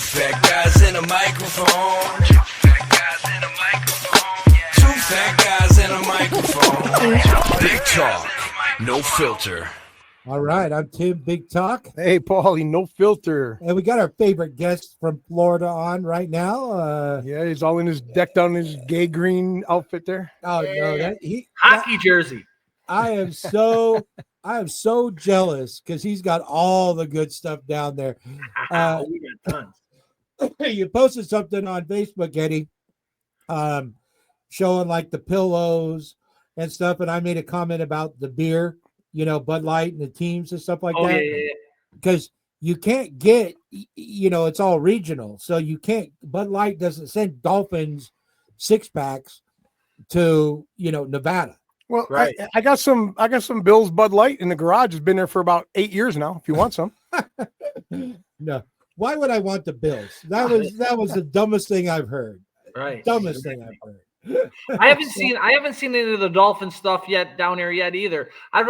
fat guys in a microphone. Two fat guys in a microphone. Two fat guys in a microphone. Big talk, no filter. All right, I'm Tim Big Talk. Hey, Paulie, no filter. And we got our favorite guest from Florida on right now. Yeah, he's all in his decked out in his gay green outfit there. Oh no, hockey jersey. I am so jealous because he's got all the good stuff down there. We got tons. You posted something on Facebook, Eddie, showing like the pillows and stuff, and I made a comment about the beer, Bud Light and the teams and stuff like that. Yeah. Because you can't get, it's all regional. So you can't, Bud Light doesn't send Dolphins 6-packs to, Nevada. Well, right. I got some Bill's Bud Light in the garage. It's been there for about 8 years now. If you want some. No. Why would I want the Bills? That was the dumbest thing I've heard. Right. Dumbest thing I've heard. I haven't seen any of the Dolphin stuff yet down here yet either. I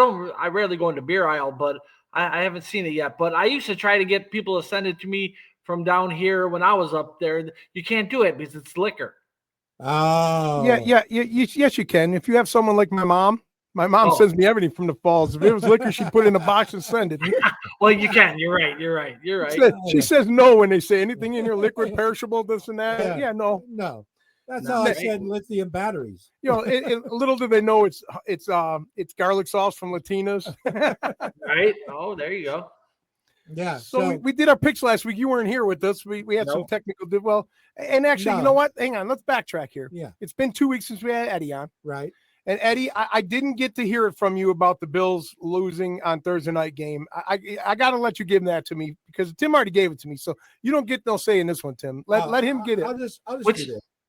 rarely go into beer aisle, but I haven't seen it yet. But I used to try to get people to send it to me from down here when I was up there. You can't do it because it's liquor. Oh. Yeah. Yes, you can. If you have someone like my mom. My mom sends me everything from the falls. If it was liquor, she'd put it in a box and send it. Well, you can. You're right. She says no when they say anything in your liquid, perishable, this and that. Yeah, no. No. That's all I said, lithium batteries. Little do they know it's garlic sauce from Latinas. Right? Oh, there you go. Yeah. So we did our picks last week. You weren't here with us. We had some technical and actually, you know what? Hang on, let's backtrack here. Yeah. It's been 2 weeks since we had Eddie on. Right. And Eddie, I didn't get to hear it from you about the Bills losing on Thursday night game. I got to let you give that to me because Tim already gave it to me. So you don't get no say in this one, Tim. Let him get it. I'll just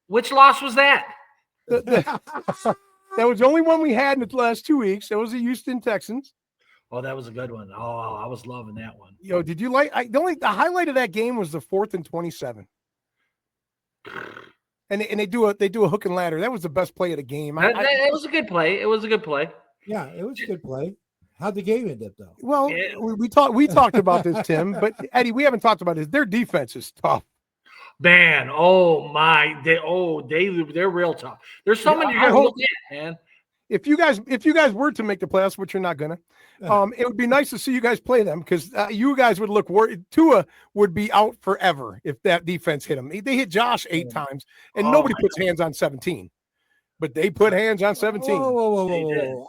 Which loss was that? That was the only one we had in the last 2 weeks. That was the Houston Texans. Oh, that was a good one. Oh, I was loving that one. Did you like? The highlight of that game was the 4th and 27. And they do a hook and ladder. That was the best play of the game. It was a good play. It was a good play. Yeah, it was a good play. How'd the game end up though? Well, we talked about this, Tim, but Eddie, we haven't talked about this. Their defense is tough. Man, oh my, they're real tough. There's someone you're gonna look at, man. If you guys were to make the playoffs, which you're not gonna, it would be nice to see you guys play them because you guys would look worried. Tua would be out forever if that defense hit him. They hit Josh 8 times, and nobody puts hands on 17, but they put hands on 17. Whoa.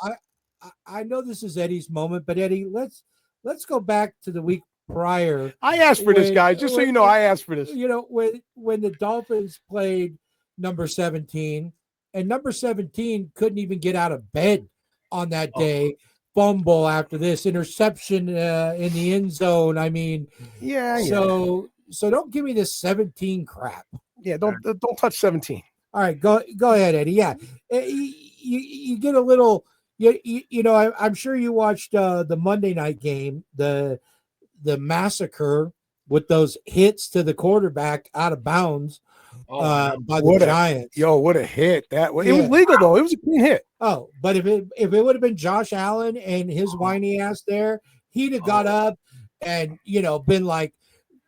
I know this is Eddie's moment, but Eddie, let's go back to the week prior. I asked for this, guys. Just so you know, I asked for this. When the Dolphins played number 17. And number 17 couldn't even get out of bed on that day. Fumble after this interception in the end zone. I mean, So don't give me this 17 crap. Yeah, don't touch 17. All right, go ahead, Eddie. Yeah, you get a little. I'm sure you watched the Monday night game, the massacre with those hits to the quarterback out of bounds. By the Giants. What a hit that was. It was legal though. It was a clean hit. Oh, but if it would have been Josh Allen and his whiny ass there, he'd have got up and been like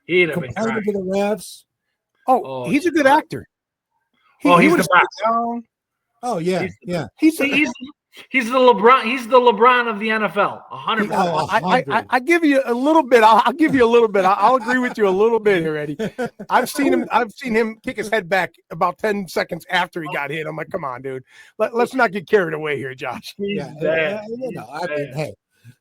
complaining to the refs. He's a good actor. He's the best. Oh yeah, He's the LeBron. He's the LeBron of the NFL. 100%. I give you a little bit. I'll give you a little bit. I'll agree with you a little bit here, Eddie. I've seen him kick his head back about 10 seconds after he got hit. I'm like, come on, dude. Let's not get carried away here, Josh. Hey.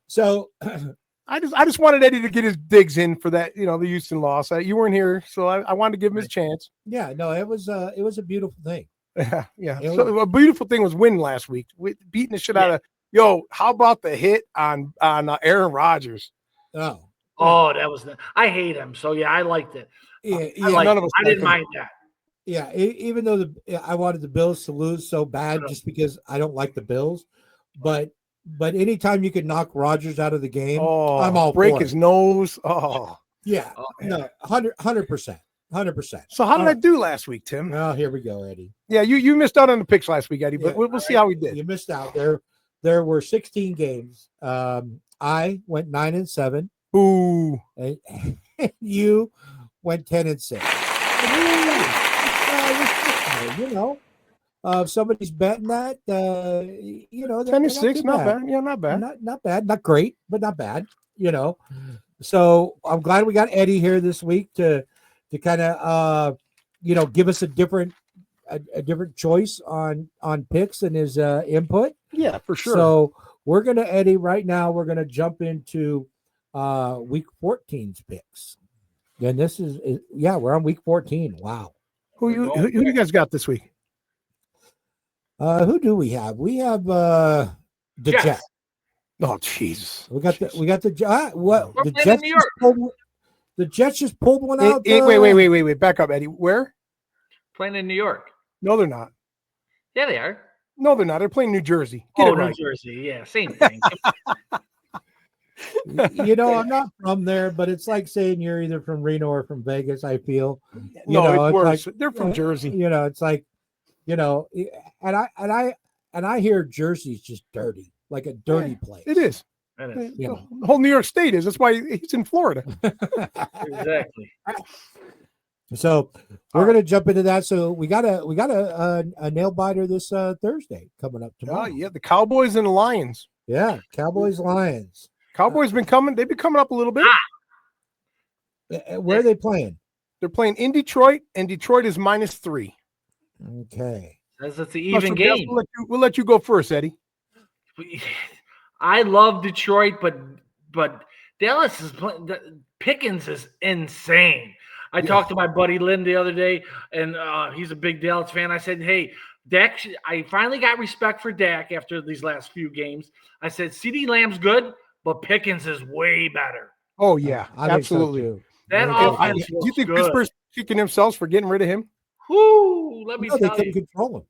So I just wanted Eddie to get his digs in for that. The Houston loss. You weren't here, so I wanted to give him his chance. Yeah, no, it was a beautiful thing. Yeah. So a beautiful thing was winning last week, beating the shit out of. How about the hit on Aaron Rodgers? Oh, that was. I hate him. So yeah, I liked it. Yeah, none of us. I didn't mind that. Yeah, even though I wanted the Bills to lose so bad, just because I don't like the Bills, but anytime you could knock Rodgers out of the game, I'm all break for his it. nose. Oh yeah, no, 100%. 100%. So how did I do last week, Tim? Oh, here we go, Eddie. Yeah, you missed out on the picks last week, Eddie, but we'll see how we did. You missed out. There were 16 games. I went 9-7. Ooh. And you went 10-6. You know, if somebody's betting that, you know, 10-6, not bad. Yeah, not bad. Not bad, not great, but not bad. You know, so I'm glad we got Eddie here this week to kind of you know, give us a different choice on picks and his input. Yeah, for sure. So we're gonna, Eddie, right now we're gonna jump into week 14's picks. And this is we're on week 14. Wow. Who you guys got this week? Who do we have? We have the Jets. Oh, Jesus. We got the what? We're The playing Jets in New York. The Jets just pulled one out. Wait. Back up, Eddie. Where? Playing in New York. No, they're not. Yeah, they are. No, they're not. They're playing New Jersey. Get it right. New Jersey. Yeah, same thing. You know, I'm not from there, but it's like saying you're either from Reno or from Vegas. I feel. It's worse. They're from Jersey. You know, it's like, you know, and I hear Jersey's just dirty, like a dirty place. It is. You know. The whole New York State is. That's why he's in Florida. Exactly. So we're gonna jump into that. So we got a nail biter this Thursday coming up tomorrow. Oh yeah, the Cowboys and the Lions. Yeah, Cowboys Lions. Cowboys been coming. They've been coming up a little bit. Where are they playing? They're playing in Detroit, and Detroit is -3. Okay. As it's an even game. We'll let you go first, Eddie. I love Detroit, but Dallas is playing. Pickens is insane. I talked to my buddy Lynn the other day, and he's a big Dallas fan. I said, "Hey, Dak." I finally got respect for Dak after these last few games. I said, "CeeDee Lamb's good, but Pickens is way better." Oh yeah, I absolutely. Think so too. That offense. Do you think good. Pittsburgh's kicking themselves for getting rid of him? Whoo, let me No, tell they couldn't control him.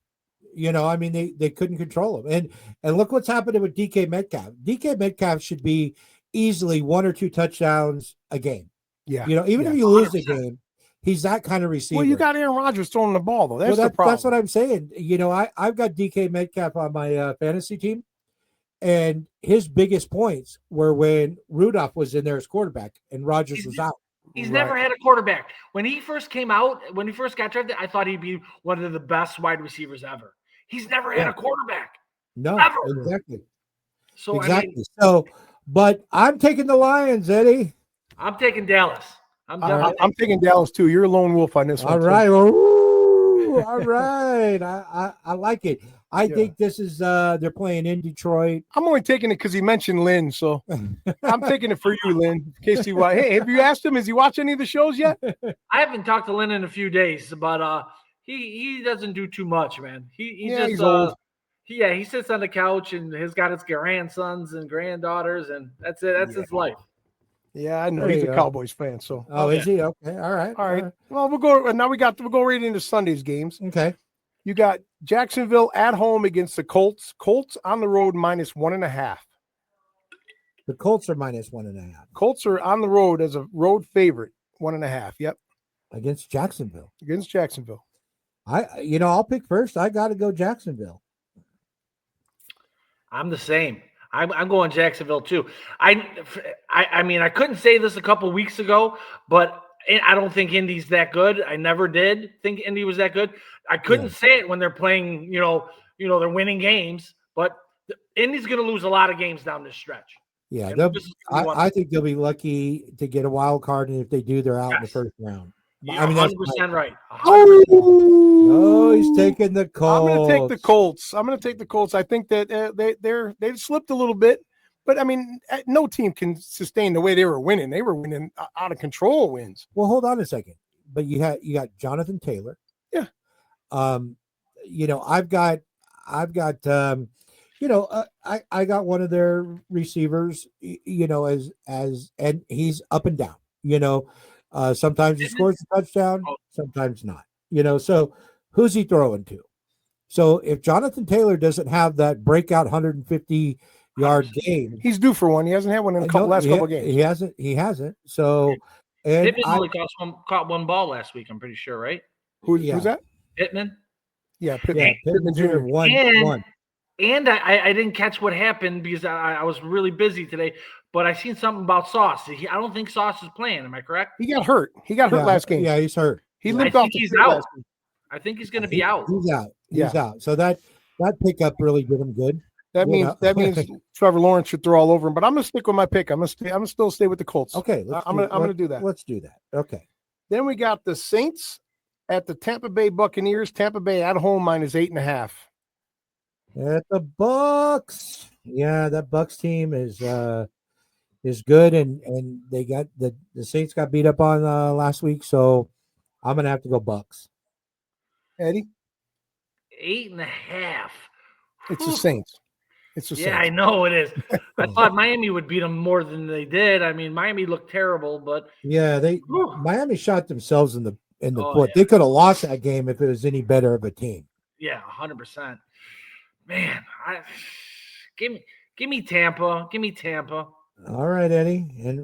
You know, I mean, they couldn't control him. And look what's happening with DK Metcalf. DK Metcalf should be easily 1 or 2 touchdowns a game. Yeah. You know, even if you lose the game, he's that kind of receiver. Well, you got Aaron Rodgers throwing the ball, though. That's the problem. That's what I'm saying. You know, I've got DK Metcalf on my fantasy team, and his biggest points were when Rudolph was in there as quarterback and Rodgers was out. He's never had a quarterback. When he first came out, when he first got drafted, I thought he'd be one of the best wide receivers ever. He's never had a quarterback. No, ever. exactly. So exactly. I mean, So, but I'm taking the Lions, Eddie. I'm taking Dallas. I'm taking Dallas too. You're a lone wolf on this one. All right. Ooh, all right. I like it. I think this is they're playing in Detroit. I'm only taking it because he mentioned Lynn, so I'm taking it for you, Lynn. In case hey, have you asked him? Has he watched any of the shows yet? I haven't talked to Lynn in a few days, but he doesn't do too much, man. He's old. He sits on the couch and has got his grandsons and granddaughters, and that's it. That's his life. Yeah, I know he's a Cowboys fan. So is he? Okay, all right. Well, we'll go right into Sunday's games. Okay. You got Jacksonville at home against the Colts. Colts on the road -1.5. The Colts are -1.5. Colts are on the road as a road favorite, 1.5. Yep. Against Jacksonville. I'll pick first. I got to go Jacksonville. I'm the same. I'm going Jacksonville too. I mean, I couldn't say this a couple weeks ago, but I don't think Indy's that good. I never did think Indy was that good. I couldn't say it when they're playing, they're winning games, but Indy's going to lose a lot of games down this stretch. Yeah, I think they'll be lucky to get a wild card, and if they do, they're out in the first round. You're 100% right. 100%. Oh, he's taking the Colts. I'm going to take the Colts. I think that they've slipped a little bit, but I mean, no team can sustain the way they were winning. They were winning out of control wins. Well, hold on a second. But you got Jonathan Taylor. Yeah. I've got I got one of their receivers, and he's up and down, sometimes he scores a touchdown, sometimes not, so who's he throwing to? So if Jonathan Taylor doesn't have that breakout 150-yard game, he's due for one. He hasn't had one in the last couple of games. He hasn't. So, and Pittman only caught one ball last week, I'm pretty sure, right? Who's that? Pittman. Yeah, Pittman Jr. One. And I didn't catch what happened because I was really busy today. But I seen something about Sauce. I don't think Sauce is playing. Am I correct? He got hurt. He got hurt last game. Yeah, he's hurt. He Yeah. limped I off think the he's field out. last game. I think he's going to be out. He's out. Yeah. He's out. So that pickup really did him good. That You means know? Trevor Lawrence should throw all over him. But I'm gonna stick with my pick. I'm gonna still stay with the Colts. Okay, I'm gonna do that. Let's do that. Okay. Then we got the Saints at the Tampa Bay Buccaneers. Tampa Bay at home -8.5. At the Bucks. Yeah, that Bucks team is good, and they got the Saints got beat up on last week, so I'm gonna have to go Bucks. Eddie, 8.5. it's the Saints. It's the Yeah, I Saints. know it is. I thought Miami would beat them more than they did. I mean, Miami looked terrible, but Yeah, Whew. Miami shot themselves in the Oh, foot. yeah. They could have lost that game if it was any better of a team. yeah, 100%. Man, give me Tampa. Give me Tampa. All right, Eddie, and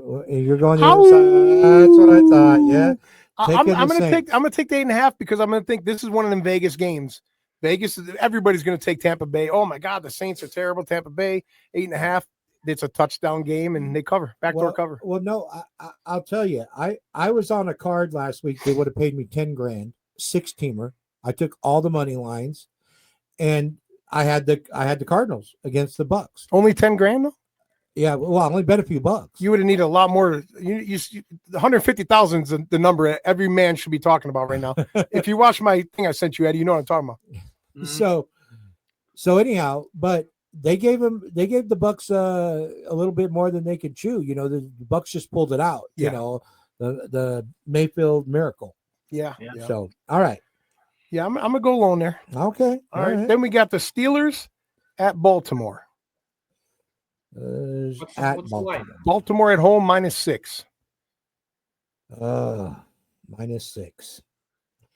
you're going the other side. That's what I thought. Yeah, I'm Taking the gonna Saints. take the 8.5 because I'm gonna think this is one of them Vegas games. Vegas, everybody's gonna take Tampa Bay. Oh my God, the Saints are terrible. Tampa Bay 8.5. It's a touchdown game and they cover backdoor cover. Well, no, I'll tell you. I was on a card last week. They would have paid me 10 grand, 6-teamer. I took all the money lines, and I had the Cardinals against the Bucks. Only 10 grand though. Yeah, well, I only bet a few bucks. You would have needed a lot more. You 150,000 is the number every man should be talking about right now. If you watch my thing I sent you, Eddie, you know what I'm talking about. Mhm. So anyhow, but they gave the Bucks a little bit more than they could chew. You know, the Bucks just pulled it out. Yeah. You know, the Mayfield miracle. Yeah. Yeah. So all right, Yeah, I'm gonna go alone there. okay, All right. Then we got the Steelers at Baltimore. What's the At line? Baltimore. Baltimore at home -6. -6.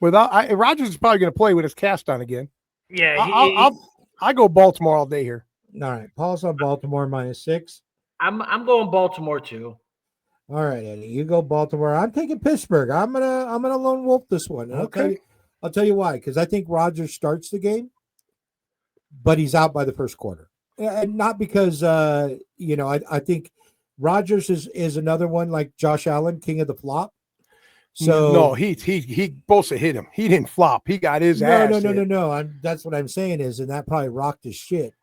Without Rodgers is probably going to play with his cast on again. Yeah, I go Baltimore all day here. All right, Paul's on Baltimore -6. I'm going Baltimore too. All right, Eddie, you go Baltimore. I'm taking Pittsburgh. I'm gonna lone wolf this one. And Okay. I'll tell you why. Because I think Rodgers starts the game, but he's out by the first quarter. And not because I think Rodgers is another one like Josh Allen, king of the flop. So no, he Bosa hit him. He didn't flop. He got his ass. hit. no. That's what I'm saying is, and that probably rocked his shit.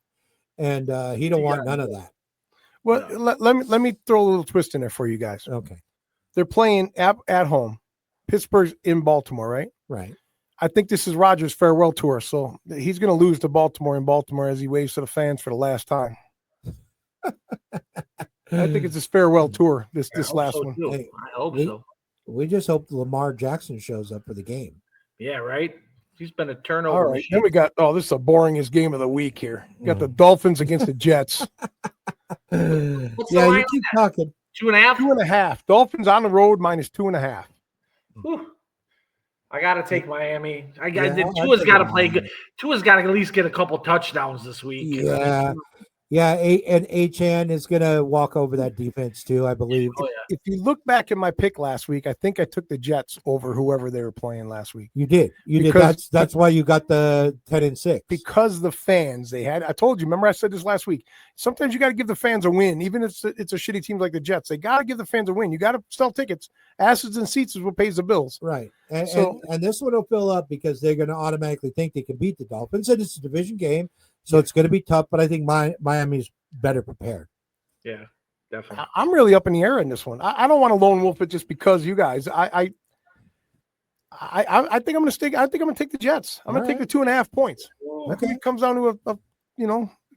And he don't want none of that. Well, let me throw a little twist in there for you guys. Okay, They're playing at home. Pittsburgh's in Baltimore, right? right. I think this is Rodgers' farewell tour, so he's going to lose to Baltimore in Baltimore as he waves to the fans for the last time. I think it's his farewell tour. This last one. Too. Hey, I hope so. We just hope Lamar Jackson shows up for the game. Yeah, right. He's been a turnover. All right. machine. Then we got this is the boringest game of the week here. We got the Dolphins against the Jets. What's the Yeah, line you keep talking. 2.5. 2.5. Dolphins on the road -2.5. Whew. I got to take Miami. Yeah, Tua's I'll got to take play Miami. good. Tua's got to at least get a couple touchdowns this week. Yeah, and Achan is going to walk over that defense too, I believe. Oh, yeah. If you look back at my pick last week, I think I took the Jets over whoever they were playing last week. You did. Because- That's why you got the 10-6. Because the fans they had, I told you, remember I said this last week. Sometimes you got to give the fans a win, even if it's a shitty team like the Jets. They got to give the fans a win. You got to sell tickets. Asses and seats is what pays the bills. Right. And, So- and this one will fill up because they're going to automatically think they can beat the Dolphins. And it's a division game, so it's going to be tough, but I think Miami's better prepared. Yeah, definitely. I'm really up in the air in this one. I don't want to lone wolf it just because you guys. I think I'm going to stick. I think I'm going to take the Jets. I'm going to take the 2.5 points. Okay. It comes down to a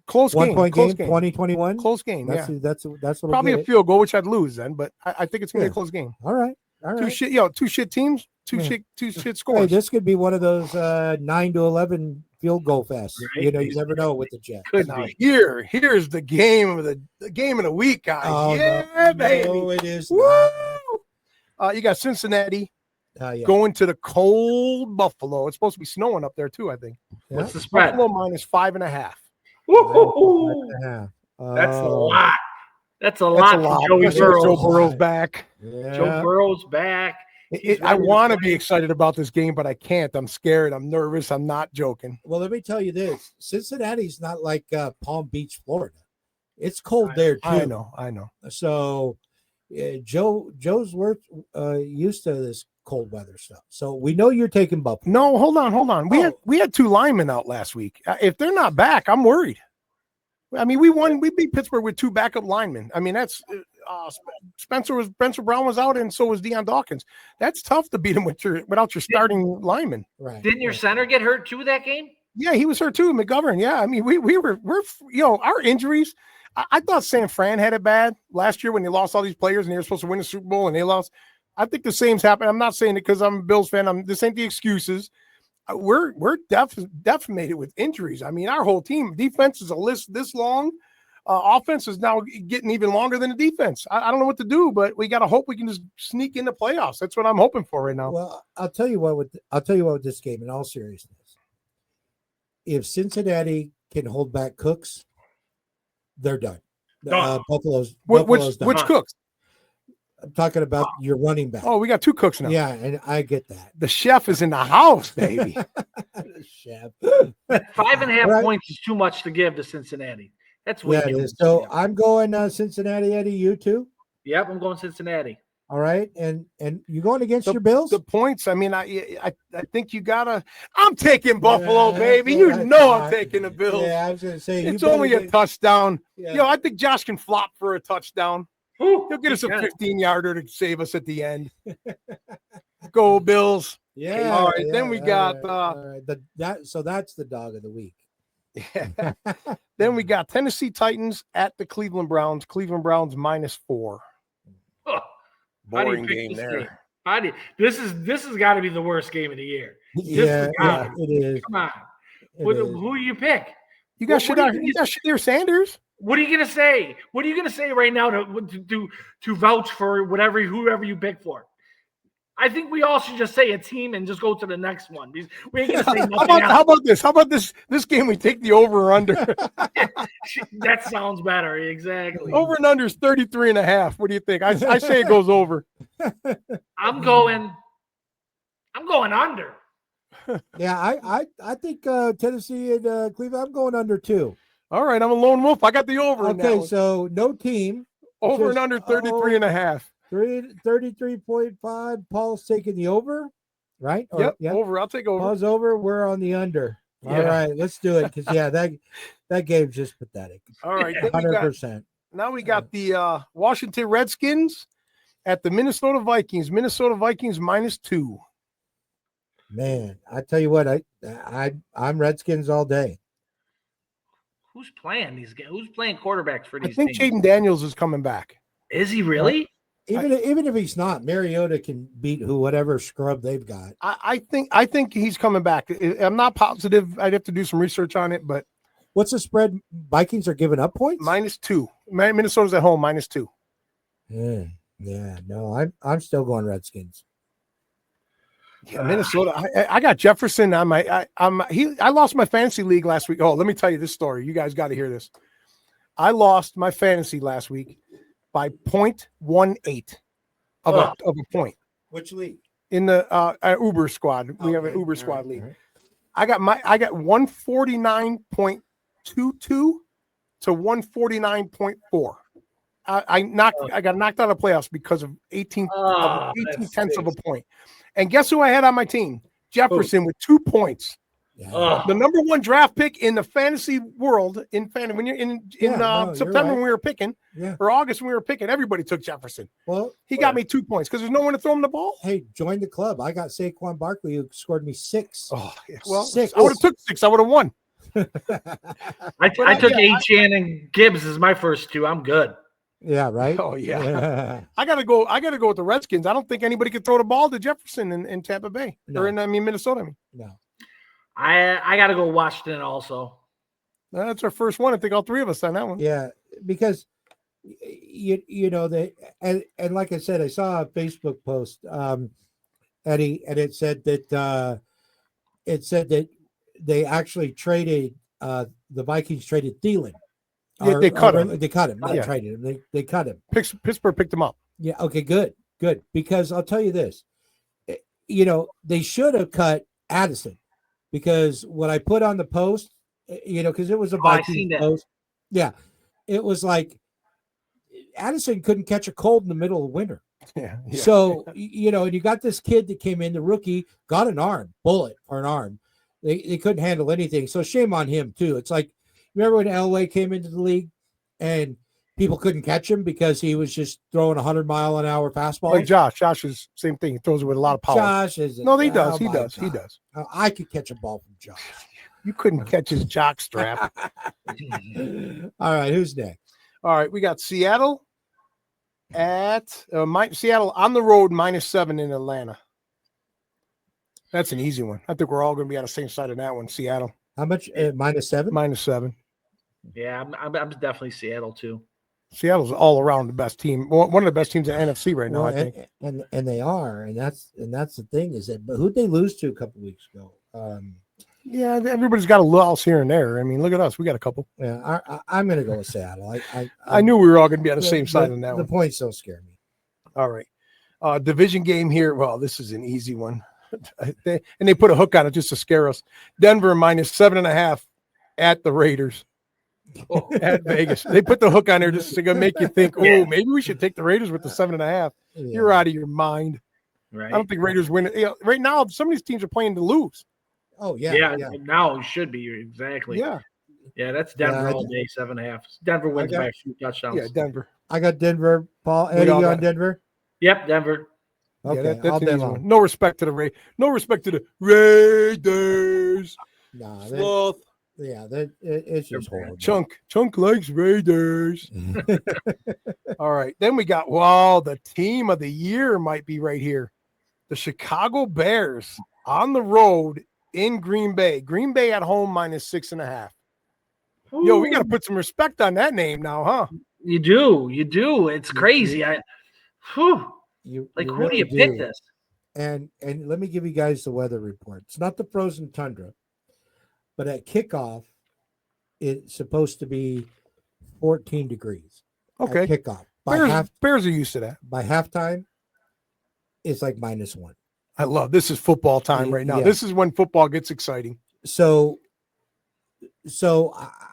close 1 game. point Close game, game. 2021. Close game. That's Yeah. that's what Probably we'll a get. field goal, which I'd lose then, but I think it's going to be Yeah. a close game. All right. Two shit teams, two Yeah. shit Hey, scores. this could be one of those 9-11 field goal fests. Right. You never know with the Jets. Could Now, be. here's the game of the game of the week, guys. Oh, yeah, baby. No, it is Woo! not. You got Cincinnati Yeah. going to the cold Buffalo. It's supposed to be snowing up there too, I think. Yeah. What's the spread? Buffalo -5.5. Woo-hoo-hoo. Yeah. That's a Oh, lot. That's a That's lot a lot. for Joey Especially with Burrows. Joe Burrow's back. Yeah. Joe Burrow's back. I want to be excited about this game, but I can't. I'm scared. I'm nervous. I'm not joking. Well, let me tell you this: Cincinnati's not like Palm Beach, Florida. It's cold there too. I know. So, Joe's used to this cold weather stuff. So we know you're taking Buffalo. No, hold on. We had 2 linemen out last week. If they're not back, I'm worried. I mean, we beat Pittsburgh with 2 backup linemen. I mean, that's Spencer Brown was out, and so was Deion Dawkins. That's tough to beat them without your starting lineman. Right. Didn't your center get hurt too that game? Yeah, he was hurt too, McGovern. Yeah, I mean, we're our injuries. I thought San Fran had it bad last year when they lost all these players and they were supposed to win the Super Bowl and they lost. I think the same's happened. I'm not saying it because I'm a Bills fan. This ain't the excuses. We're decimated with injuries. I mean, our whole team, defense is a list this long. Offense is now getting even longer than the defense. I don't know what to do, but we got to hope we can just sneak into playoffs. That's what I'm hoping for right now. Well, I'll tell you what with this game, in all seriousness, if Cincinnati can hold back Cooks, they're done. Buffalo's done. Which Cooks? I'm talking about your running back. Oh, we got 2 Cooks now. Yeah, and I get that. The chef is in the house, baby. Chef. 5.5 points is too much to give to Cincinnati. That's way it is. So I'm going Cincinnati. Eddie, you too? Yep, I'm going Cincinnati. All right, and you going against your Bills? The points. I mean, I think you gotta. I'm taking Buffalo, baby. I'm taking the Bills. Yeah, I was gonna say it's only a touchdown. Yeah. I think Josh can flop for a touchdown. He'll get us a 15-yarder to save us at the end. Go Bills. Yeah. All right. Then we got so that's the dog of the week. Yeah. Then we got Tennessee Titans at the Cleveland Browns. Cleveland Browns -4. Oh, boring game there. This has got to be the worst game of the year. Yeah, it is. Come on. Who do you pick? You got Shadir Sanders. What are you gonna say? What are you gonna say right now to vouch for whoever you pick for? I think we all should just say a team and just go to the next one. We ain't gonna say nothing How about this? How about this game? We take the over or under. That sounds better. Exactly. Over and under is 33.5. What do you think? I say it goes over. I'm going under. Yeah, I think Tennessee and Cleveland. I'm going under too. All right, I'm a lone wolf. I got the over. Okay, so no team. Over and under 33.5. 33.5. Paul's taking the over, right? Yep, over. I'll take over. Paul's over. We're on the under. All right, let's do it because that game's just pathetic. All right, 100%. Now we got the Washington Redskins at the Minnesota Vikings. Minnesota Vikings -2. Man, I tell you what, I'm Redskins all day. Who's playing these games? Who's playing quarterbacks for these? I think Jaden Daniels is coming back. Is he really? Even if he's not, Mariota can beat whatever scrub they've got. I think he's coming back. I'm not positive. I'd have to do some research on it, but what's the spread? Vikings are giving up points? -2. Minnesota's at home, -2. Yeah. No, I'm still going Redskins. Yeah, Minnesota. I got Jefferson on my. I lost my fantasy league last week. Oh, let me tell you this story. You guys got to hear this. I lost my fantasy last week by 0.18 of a point. Which league? In the Uber squad. We have an Uber squad league. Right. I got 149.22 to 149.4. I got knocked out of playoffs because of 18 tenths of a point. And guess who I had on my team? Jefferson with 2 points. Yeah. The number 1 draft pick in the fantasy world in fantasy. When you're in September when we were picking, or August when we were picking, everybody took Jefferson. Well, he got me 2 points because there's no one to throw him the ball. Hey, join the club. I got Saquon Barkley who scored me 6. Oh, yeah. Well, 6. I would have took 6. I would have won. I took Achane and Gibbs as my first 2. I'm good. Yeah, right. Oh yeah. I gotta go with the Redskins. I don't think anybody could throw the ball to Jefferson in Tampa Bay or in Minnesota. No. I gotta go Washington also. That's our first one. I think all 3 of us on that one. Yeah, because you know and like I said, I saw a Facebook post, Eddie, and it said that they actually traded the Vikings traded Thielen. Yeah, they cut him. They cut him. Not traded him. They cut him. Pittsburgh picked him up. Yeah. Okay. Good. Because I'll tell you this: they should have cut Addison, because what I put on the post, because it was a I Vikings seen that. post. Yeah. It was like Addison couldn't catch a cold in the middle of winter. Yeah. So, and you got this kid that came in, the rookie, got an arm, bullet for an arm. They couldn't handle anything. So shame on him too. It's like, remember when Elway came into the league and people couldn't catch him because he was just throwing 100-mile-an-hour fastball? Like Josh is same thing. He throws it with a lot of power. Josh is No, he does. oh He my does. He God. does. I could catch a ball from Josh. You couldn't catch his jock strap. All right, who's next? All right, we got Seattle at Seattle on the road -7 in Atlanta. That's an easy one. I think we're all going to be on the same side of that one. Seattle How much? -7? -7. Yeah, I'm definitely Seattle too. Seattle's all around the best team. One of the best teams in NFC right now, I think. And they are, and that's the thing is that. But who'd they lose to a couple weeks ago? Yeah, everybody's got a loss here and there. I mean, look at us. We got a couple. Yeah, I'm going to go with Seattle. I knew we were all going to be on the same side on that one. The points don't scare me. All right. Division game here. Well, this is an easy one. They put a hook on it just to scare us. Denver -7.5 at the Raiders. At Vegas. They put the hook on there just to make you think, maybe we should take the Raiders with the 7.5. Yeah. You're out of your mind. Right. I don't think Raiders win it. Right now, some of these teams are playing to lose. Oh, yeah. Yeah. Now it should be exactly. Yeah. Yeah, that's Denver all day, 7.5. Denver wins by a few touchdowns. Yeah, Denver. I got Denver. Paul, Eddie, you on Denver? Yep, Denver. Okay, Yeah, that's I'll an easy demo. one. No respect to the No respect to the Raiders. Nah, Sloth. it's just horrible. Chunk likes Raiders. All right. Then we got, the team of the year might be right here. The Chicago Bears on the road in Green Bay. Green Bay at home -6.5. Yo, we got to put some respect on that name now, huh? You do. It's crazy. Who do you pick this? And let me give you guys the weather report. It's not the frozen tundra, but at kickoff, it's supposed to be 14 degrees. Okay. At kickoff. Bears are used to that. By halftime, it's like -1. I love this is football time right now. Yeah. This is when football gets exciting. So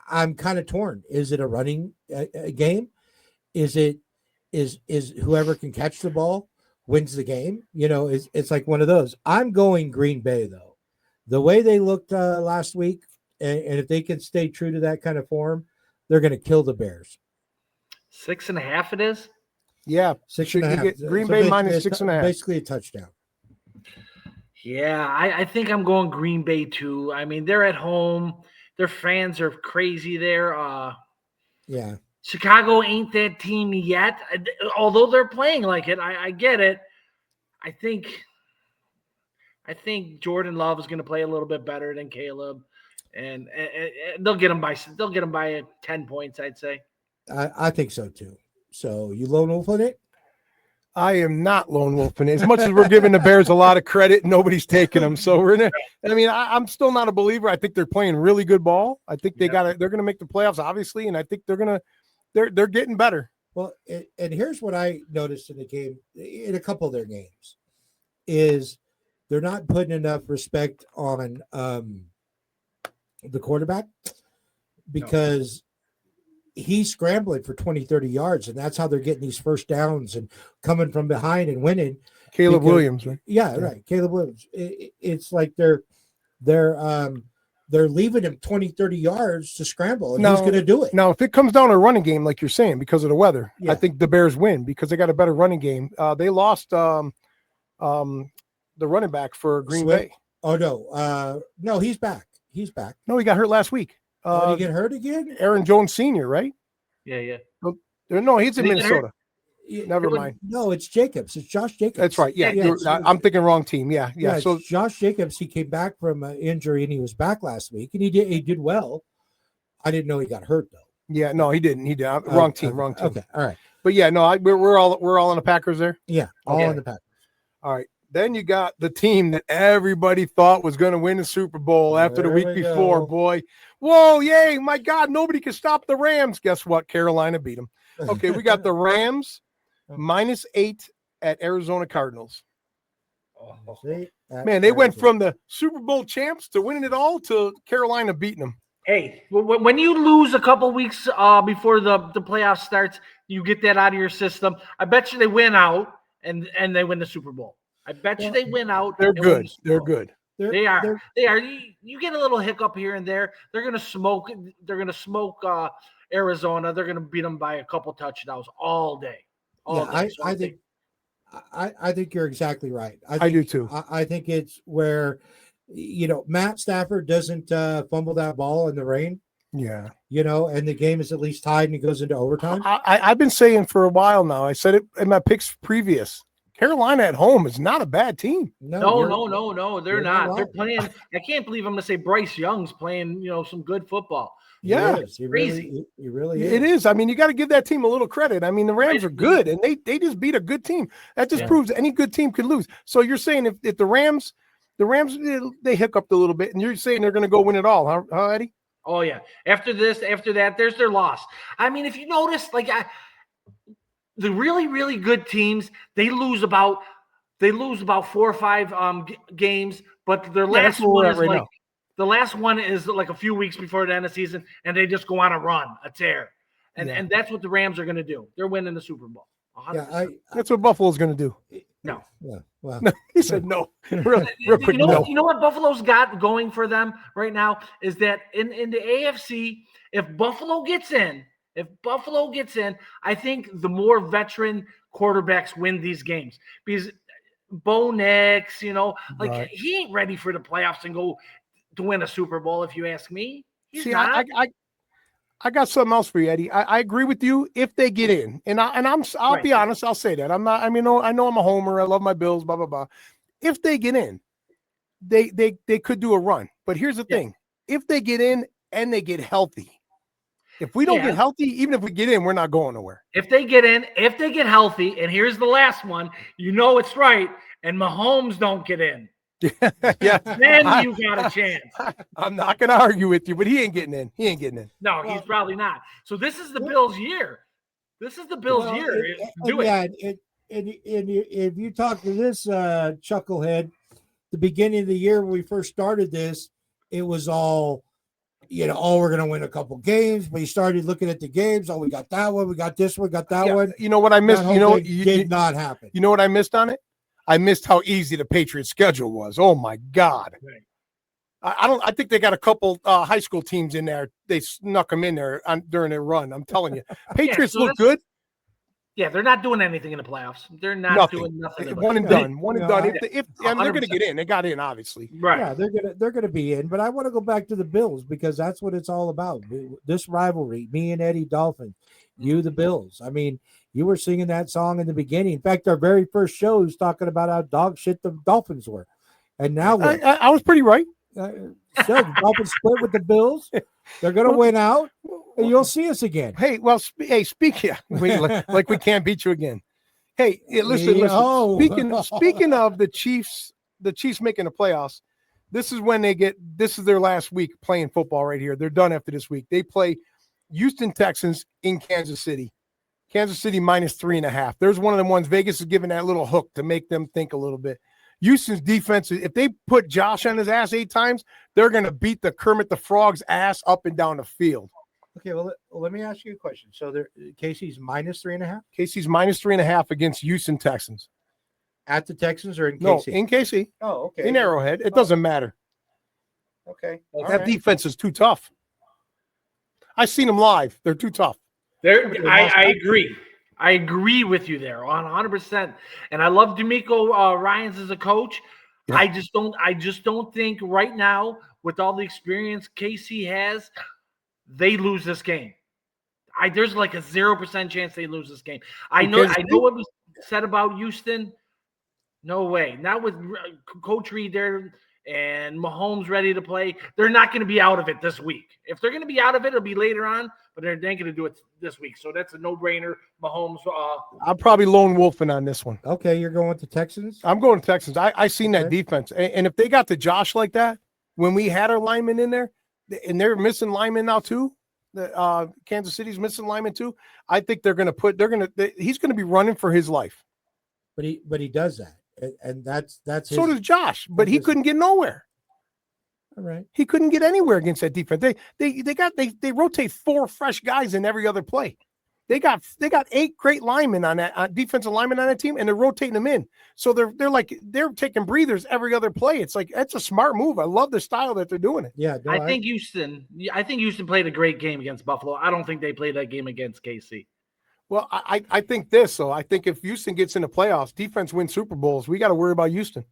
I'm kind of torn. Is it a running game? Is whoever can catch the ball wins the game? It's like one of those. I'm going Green Bay though. The way they looked last week, and if they can stay true to that kind of form, they're going to kill the Bears. 6.5 it is? Yeah. 6.5. Green Bay -6.5. Basically a touchdown. Yeah, I think I'm going Green Bay too. I mean, they're at home. Their fans are crazy there. Yeah. Chicago ain't that team yet, although they're playing like it. I get it. I think Jordan Love is going to play a little bit better than Caleb, and they'll get him by 10 points, I'd say. I think so too. So you lone wolf on it? I am not lone wolfing it. As much as we're giving the Bears a lot of credit, nobody's taking them. So we're in there. I mean, I'm still not a believer. I think they're playing really good ball. I think they're going to make the playoffs, obviously, and I think they're getting better. Well, and here's what I noticed in the game, in a couple of their games, is they're not putting enough respect on the quarterback because he's scrambling for 20, 30 yards, and that's how they're getting these first downs and coming from behind and winning. Caleb Williams, right? Yeah, right. Caleb Williams. It's like they're leaving him 20, 30 yards to scramble, and he's going to do it. Now, if it comes down to a running game, like you're saying, because of the weather, I think the Bears win because they got a better running game. They lost the running back for Green Bay. Oh, no, he's back. He's back. No, he got hurt last week. Did he get hurt again? Aaron Jones Sr., right? Yeah. No, he's in Minnesota. Never mind. No, it's Jacobs. It's Josh Jacobs. That's right. Yeah. I'm thinking wrong team. Yeah. So Josh Jacobs, he came back from an injury and he was back last week and he did well. I didn't know he got hurt though. Yeah, no, he didn't. He did. Wrong team. Okay, all right. But yeah, no, we're all on the Packers there. Yeah, all on the Packers. All right. Then you got the team that everybody thought was going to win the Super Bowl after the week before, boy. Whoa, yay, my God, nobody can stop the Rams. Guess what? Carolina beat them. Okay, we got the Rams -8 at Arizona Cardinals. See? Man, they went from the Super Bowl champs to winning it all to Carolina beating them. Hey, when you lose a couple weeks before the playoff starts, you get that out of your system. I bet you they win out and they win the Super Bowl. I bet you they win out. They're and win good. the Super They're Bowl. good. They are. They are. You get a little hiccup here and there. They're gonna smoke. They're gonna smoke Arizona. They're gonna beat them by a couple touchdowns all day. All day. So I think you're exactly right. I do too. I think it's where, Matt Stafford doesn't fumble that ball in the rain, Yeah. and the game is at least tied and it goes into overtime. I've been saying for a while now, I said it in my picks previous. Carolina at home is not a bad team. No, they're you're not. not They're wrong. playing. I can't believe I'm going to say Bryce Young's playing, some good football. Yeah. He Crazy. really is. It is. I mean, you got to give that team a little credit. I mean, the Rams are good, and they just beat a good team. That just proves any good team could lose. So you're saying if the Rams they hiccuped a little bit, and you're saying they're going to go win it all, huh, Eddie? Oh yeah. After that, there's their loss. I mean, if you notice, the really, really good teams, they lose about 4 or 5 games, but their last one is now. The last one is like a few weeks before the end of the season, and they just go on a run, a tear. And that's what the Rams are going to do. They're winning the Super Bowl. 100%. That's what Buffalo's going to do. No. Yeah, well, No, he said no. Real quick, no. You know what Buffalo's got going for them right now is that in the AFC, if Buffalo gets in, I think the more veteran quarterbacks win these games because Bo Nix, Right. he ain't ready for the playoffs and go to win a Super Bowl. If you ask me, he's See, not. I got something else for you, Eddie. I agree with you if they get in, I'll be honest. I'll say that I'm not. I mean, I know I'm a homer. I love my Bills. Blah blah blah. If they get in, they could do a run. But here's the thing: if they get in and they get healthy, if we don't get healthy, even if we get in, we're not going nowhere. If they get in, if they get healthy, and here's the last one, it's right, and Mahomes don't get in. Yeah, Then you got a chance. I'm not going to argue with you, but he ain't getting in. No, he's probably not. So this is the Bills' year. This is the Bills' year. Do it. Yeah, if you talk to this chucklehead, the beginning of the year when we first started this, it was all, we're going to win a couple games. But you started looking at the games. Oh, we got that one. We got this one. Got that one. You know what I missed? Did not happen. You know what I missed on it? I missed how easy the Patriots' schedule was. Oh my God! Right. I think they got a couple high school teams in there. They snuck them in there during their run. I'm telling you, Patriots look good. Yeah, they're not doing anything in the playoffs. They're not doing nothing. One and done. If they're going to get in, they got in obviously. Right. Yeah, they're gonna be in. But I want to go back to the Bills because that's what it's all about. This rivalry, me and Eddie Dolphin, you the Bills. I mean, you were singing that song in the beginning. In fact, our very first show was talking about how dog shit the Dolphins were, and now I was pretty right. so the Dolphins split with the Bills. They're gonna win out, and you'll see us again. Hey, well, speak. Yeah, like we can't beat you again. Hey, listen. Oh. Speaking of the Chiefs making the playoffs. This is their last week playing football right here. They're done after this week. They play Houston Texans in Kansas City. Kansas City -3.5. There's one of them ones. Vegas is giving that little hook to make them think a little bit. Houston's defense, if they put Josh on his ass 8 times, they're going to beat the Kermit the Frog's ass up and down the field. Okay, well, let me ask you a question. So Casey's -3.5 KC's -3.5 against Houston Texans. at the Texans or in KC? No, in KC. Oh, okay. In Arrowhead. It doesn't matter. Okay. That defense is too tough. I've seen them live. They're too tough. I agree. I agree with you there on 100%. And I love D'Amico Ryans as a coach. Yeah. I just don't think right now, with all the experience KC has, they lose this game. There's like a 0% chance they lose this game. I know what was said about Houston. No way. Not with Coach Reed there and Mahomes ready to play. They're not going to be out of it this week. If they're going to be out of it, it'll be later on, but they're not going to do it this week. So that's a no-brainer. Mahomes. I'm probably lone wolfing on this one. Okay, you're going with the Texans? I'm going to Texans. I seen that defense. And if they got the Josh like that, when we had our linemen in there, and they're missing linemen now too, Kansas City's missing linemen too, I think he's going to be running for his life. But he does that. and that's So his, does Josh, but he his- couldn't get nowhere. all right. He couldn't get anywhere against that defense. They rotate 4 fresh guys in every other play. They got 8 great linemen on that defensive linemen on that team, and they're rotating them in. So they're taking breathers every other play. It's like that's a smart move. I love the style that they're doing it. Yeah, no, I think Houston played a great game against Buffalo. I don't think they played that game against KC. Well, I think this. So I think if Houston gets in the playoffs, defense wins Super Bowls. We got to worry about Houston.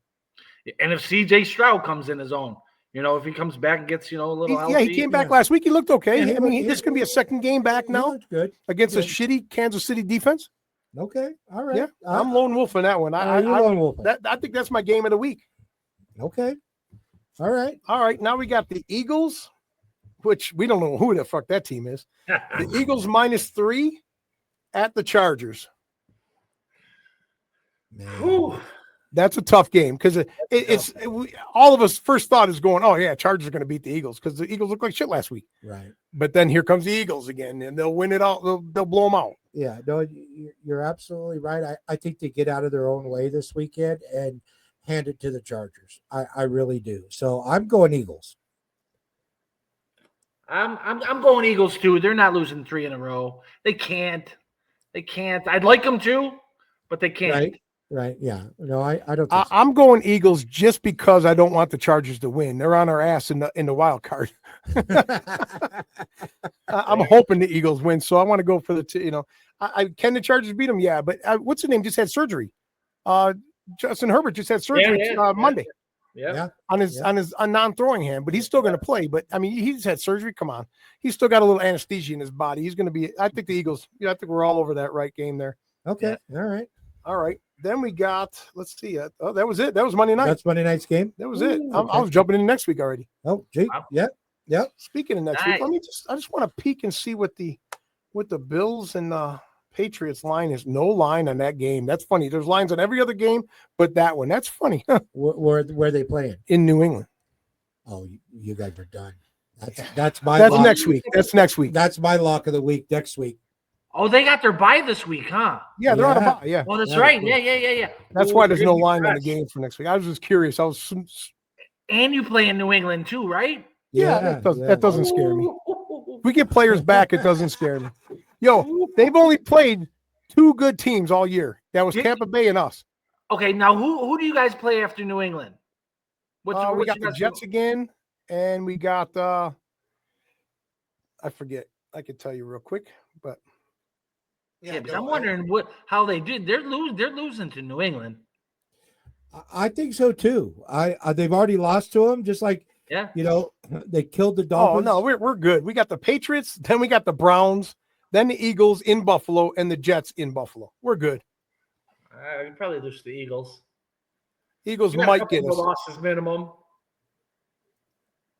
And if CJ Stroud comes in his own, if he comes back and gets, a little healthy. He came back last week. He looked okay. Yeah, I mean, this can be a second game back he now looked good. against a Good. shitty Kansas City defense. Okay, all right. Yeah, I'm lone wolf in that one. you're lone wolfing. I think that's my game of the week. Okay, all right. All right, now we got the Eagles, which we don't know who the fuck that team is. The Eagles -3 at the Chargers. Man. Whew. That's a tough game because all of us first thought is going, oh yeah, Chargers are going to beat the Eagles because the Eagles look like shit last week. Right. But then here comes the Eagles again, and they'll win it all. They'll blow them out. Yeah, no, you're absolutely right. I think they get out of their own way this weekend and hand it to the Chargers. I really do. So I'm going Eagles. I'm going Eagles too. They're not losing 3 in a row. They can't. I'd like them to, but they can't. Right. Yeah. No, I don't think so. I'm going Eagles just because I don't want the Chargers to win. They're on our ass in the wild card. I'm hoping the Eagles win, so I want to go for can the Chargers beat them? Yeah, but what's the name? Just had surgery. Justin Herbert just had surgery Monday. Yeah. On his non-throwing hand, but he's still going to play. But I mean, he's had surgery. Come on, he's still got a little anesthesia in his body. He's going to be. I think the Eagles. I think we're all over that right game there. Okay. Yeah. All right. Then we got. Let's see. Oh, that was it. That was Monday night. That's Monday night's game. That was it. Okay. I was jumping in next week already. Oh, gee. Wow. Yeah. Speaking of next week, I just want to peek and see what the Bills and the Patriots line is. No line on that game. That's funny. There's lines on every other game, but that one. That's funny. Where are they playing? In New England. Oh, you guys are done. That's my. That's lock. next week. That's next week. That's my lock of the week. Next week. Oh, they got their bye this week, huh? Yeah, they're on a bye. Yeah. Oh, that's Yeah, right. cool. Yeah. That's Ooh, why there's no really line on the fresh. game for next week. I was just curious. And you play in New England too, right? That doesn't scare me. If we get players back, it doesn't scare me. Yo, they've only played 2 good teams all year. That was Tampa Bay and us. Okay, now who do you guys play after New England? We got the Jets again, and we got I forget. I could tell you real quick, but Yeah, because I'm wondering how they did. They're losing to New England. I think so too. They've already lost to them, just like they killed the Dolphins. Oh no, we're good. We got the Patriots, then we got the Browns, then the Eagles in Buffalo, and the Jets in Buffalo. We're good. You probably lose to the Eagles. Eagles You got a might couple get of us. losses minimum.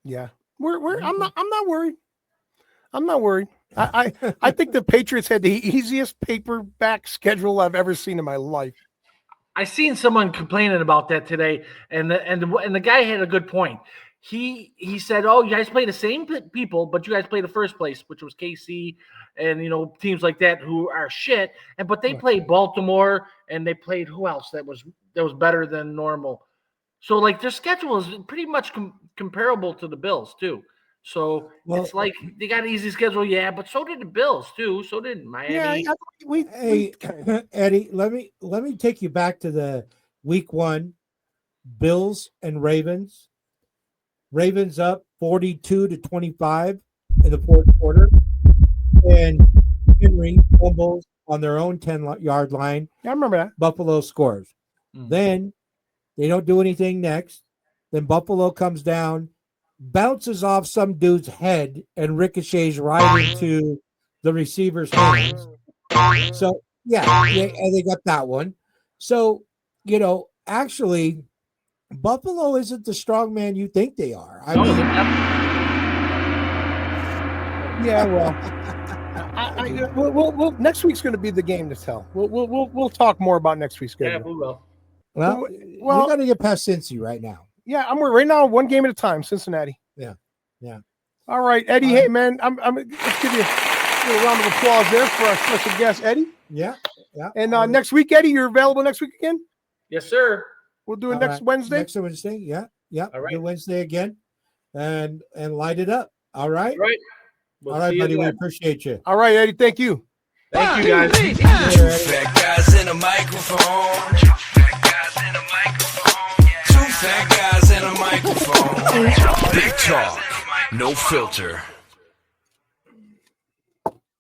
Yeah, I'm not worried. I'm not worried. I think the Patriots had the easiest paperback schedule I've ever seen in my life. I seen someone complaining about that today, and the guy had a good point. He said, "Oh, you guys play the same people, but you guys play the first place, which was KC, and teams like that who are shit. But they played Baltimore, and they played who else that was better than normal. So like their schedule is pretty much comparable to the Bills too. So it's like they got an easy schedule, but so did the Bills too. So did Miami. Yeah, Hey, Eddie, let me take you back to the week 1, Bills and Ravens. Ravens up 42-25 in the fourth quarter, and Henry fumbles on their own 10-yard line. I remember that. Buffalo scores. Mm. Then they don't do anything next. Then Buffalo comes down, bounces off some dude's head, and ricochets right into the receiver's hands. So, and they got that one. So, actually, Buffalo isn't the strong man you think they are. I mean, yeah, well, next week's going to be the game to tell. We'll talk more about next week's game. Yeah, we will. well, we got to get past Cincy right now. Yeah, I'm right now, one game at a time, Cincinnati. Yeah. All right, Eddie. Hey, man, let's give you a round of applause there for our special guest, Eddie. Yeah. And next week, Eddie, you're available next week again? Yes, sir. We'll do it All next right. Wednesday. Next Wednesday. Yeah. Yeah. All right. Do Wednesday again and light it up. All right. All right. We'll All right, see you buddy. We then. appreciate you. All right, Eddie. Thank you. Thank you, guys. Later, Two Eddie. fat guys in a microphone. Two fat guys in a microphone. Two fat guys in a microphone. Big talk, no filter.